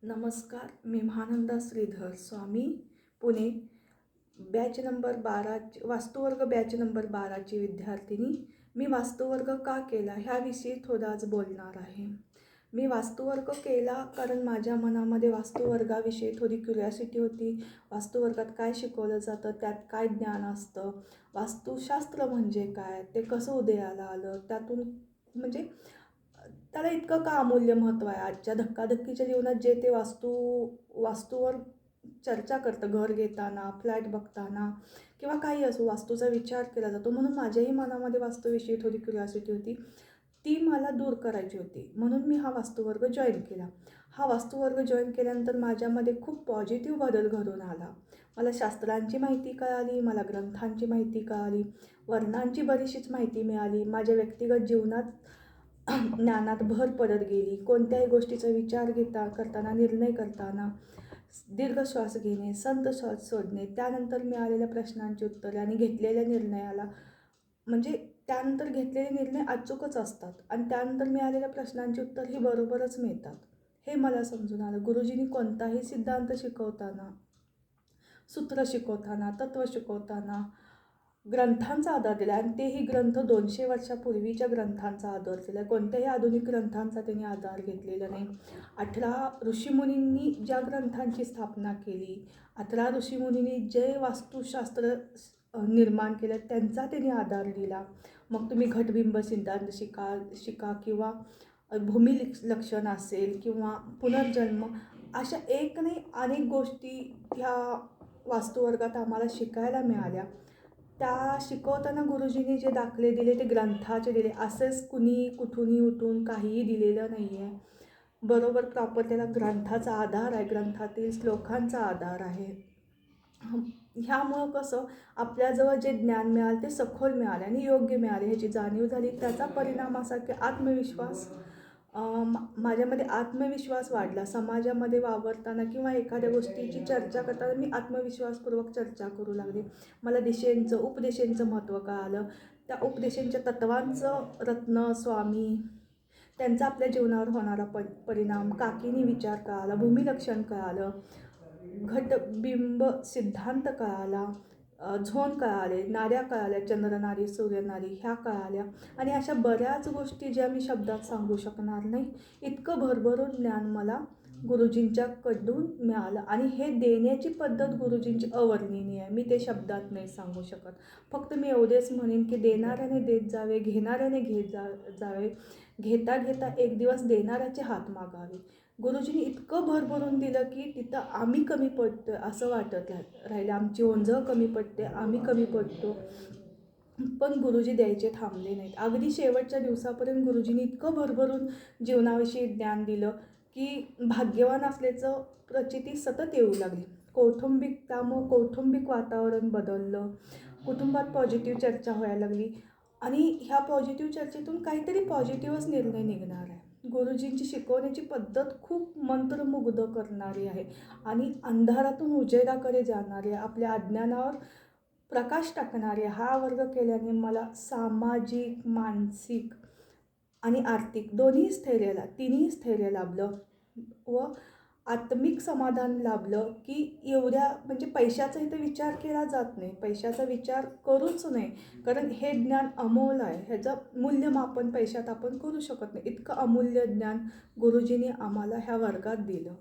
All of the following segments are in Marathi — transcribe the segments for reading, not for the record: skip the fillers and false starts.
नमस्कार, मी महानंदा श्रीधर स्वामी, पुणे. बॅच नंबर 12 वास्तुवर्ग बॅच नंबर 12ची विद्यार्थिनी. मी वास्तुवर्ग का केला ह्याविषयी थोडं आज बोलणार आहे. मी वास्तुवर्ग केला कारण माझ्या मनामध्ये वास्तुवर्गाविषयी थोडी क्युरिओसिटी होती. वास्तुवर्गात काय शिकवलं जातं, त्यात काय ज्ञान असतं, वास्तुशास्त्र म्हणजे काय, ते कसं उदयाला आलं, त्यातून म्हणजे त्याला इतकं का अमूल्य महत्त्व आहे. आजच्या धक्काधक्कीच्या जीवनात जे ते वास्तूवर चर्चा करतं, घर घेताना, फ्लॅट बघताना किंवा काही असो, वास्तूचा विचार केला जातो. म्हणून माझ्याही मनामध्ये वास्तूविषयी थोडी क्युरिओसिटी होती, ती मला दूर करायची होती. म्हणून मी हा वास्तुवर्ग जॉईन केला. हा वास्तुवर्ग जॉईन केल्यानंतर माझ्यामध्ये खूप पॉझिटिव्ह बदल घडून आला. मला शास्त्रांची माहिती कळाली, मला ग्रंथांची माहिती कळाली, वर्णांची बरीचशीच माहिती मिळाली. माझ्या व्यक्तिगत जीवनात ज्ञानात भर पडत गेली. कोणत्याही गोष्टीचा विचार करताना, निर्णय करताना दीर्घ श्वास घेणे, संत श्वास सोडणे, त्यानंतर मिळालेल्या प्रश्नांची उत्तरे आणि घेतलेल्या निर्णयाला म्हणजे त्यानंतर घेतलेले निर्णय अचूकच असतात आणि त्यानंतर मिळालेल्या प्रश्नांची उत्तर ही बरोबरच मिळतात, हे मला समजून आलं. गुरुजींनी कोणताही सिद्धांत शिकवताना, सूत्र शिकवताना, तत्त्व शिकवताना ग्रंथांचा आधार दिला आणि तेही ग्रंथ 200 वर्षापूर्वीच्या ग्रंथांचा आधार दिला. कोणत्याही आधुनिक ग्रंथांचा त्यांनी आधार घेतलेला नाही. 18 ऋषीमुनींनी ज्या ग्रंथांची स्थापना केली, 18 ऋषीमुनींनी जे वास्तुशास्त्र निर्माण केलं, त्यांचा त्यांनी आधार दिला. मग तुम्ही घटबिंब सिद्धांत शिका किंवा भूमिलक्षण असेल किंवा पुनर्जन्म, अशा एक नाही अनेक गोष्टी ह्या वास्तुवर्गात आम्हाला शिकायला मिळाल्या. त्या शिकवताना गुरुजींनी जे दाखले दिले ते ग्रंथाचे दिले. असंच कुणी कुठूनही उठून काहीही दिलेलं नाही आहे. बरोबर प्रॉपर त्याला ग्रंथाचा आधार आहे, ग्रंथातील श्लोकांचा आधार आहे. ह्यामुळं कसं आपल्याजवळ जे ज्ञान मिळालं ते सखोल मिळाले आणि योग्य मिळाले ह्याची जाणीव झाली. त्याचा परिणाम असा की आत्मविश्वास, माझ्यामध्ये आत्मविश्वास वाढला. समाजामध्ये वावरताना किंवा एखाद्या गोष्टीची चर्चा करताना मी आत्मविश्वासपूर्वक चर्चा करू लागले. मला उपदेशांचं महत्त्व कळालं. त्या उपदेशांच्या तत्त्वांचं रत्न स्वामी, त्यांचा आपल्या जीवनावर होणारा परिणाम, काकीनी विचार कळाला, भूमिलक्षण कळालं, घटबिंब सिद्धांत कळाला, झोन कळाले, नाड्या कळाल्या, चंद्रनाडी, सूर्यनाडी ह्या कळाल्या आणि अशा बऱ्याच गोष्टी ज्या मी शब्दात सांगू शकणार नाही. इतकं भरभरून ज्ञान मला गुरुजींच्याकडून मिळालं आणि हे देण्याची पद्धत गुरुजींची अवर्णनीय आहे. मी ते शब्दात नाही सांगू शकत. फक्त मी एवढेच म्हणेन की देणाऱ्याने देत जावे, घेणाऱ्याने घेत जावे, घेता घेता एक दिवस देणाऱ्याचे हात मागावे. गुरुजींनी इतकं भरभरून दिलं की तिथं आम्ही कमी पडतो असं वाटत राहिलं. आमची ओंजळ कमी पडते, आम्ही कमी पडतो, पण गुरुजी द्यायचे थांबले नाहीत. अगदी शेवटच्या दिवसापर्यंत गुरुजींनी इतकं भरभरून जीवनाविषयी ज्ञान दिलं की भाग्यवान असल्याचं प्रचिती सतत येऊ लागली. त्यामुळं कौटुंबिक वातावरण बदललं, कुटुंबात पॉझिटिव्ह चर्चा व्हायला लागली आणि ह्या पॉझिटिव्ह चर्चेतून काहीतरी पॉझिटिव्हच निर्णय निघणार आहे. गुरुजींची शिकवण्याची पद्धत खूप मंत्रमुग्ध करणारी आहे आणि अंधारातून उजेडाकडे जाणारी आहे, आपल्या अज्ञानावर प्रकाश टाकणारे. हा वर्ग केल्याने मला सामाजिक, मानसिक आणि आर्थिक तिन्ही स्थैर्य लाभलं व आत्मिक समाधान लाभलं की एवढ्या म्हणजे पैशाचा इथं विचार केला जात नाही, पैशाचा विचार करूच नाही, कारण हे ज्ञान अमोल आहे. ह्याचं मूल्यमापन पैशात आपण करू शकत नाही. इतकं अमूल्य ज्ञान गुरुजींनी आम्हाला ह्या वर्गात दिलं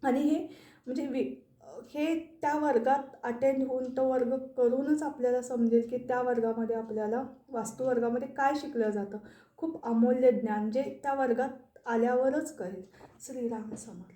आणि हे म्हणजे हे त्या वर्गात अटेंड होऊन तो वर्ग करूनच आपल्याला समजेल की त्या वर्गामध्ये आपल्याला वास्तुवर्गामध्ये काय शिकलं जातं. खूप अमूल्य ज्ञान जे त्या वर्गात आल्यावरच कळेल. श्रीराम समर्थ.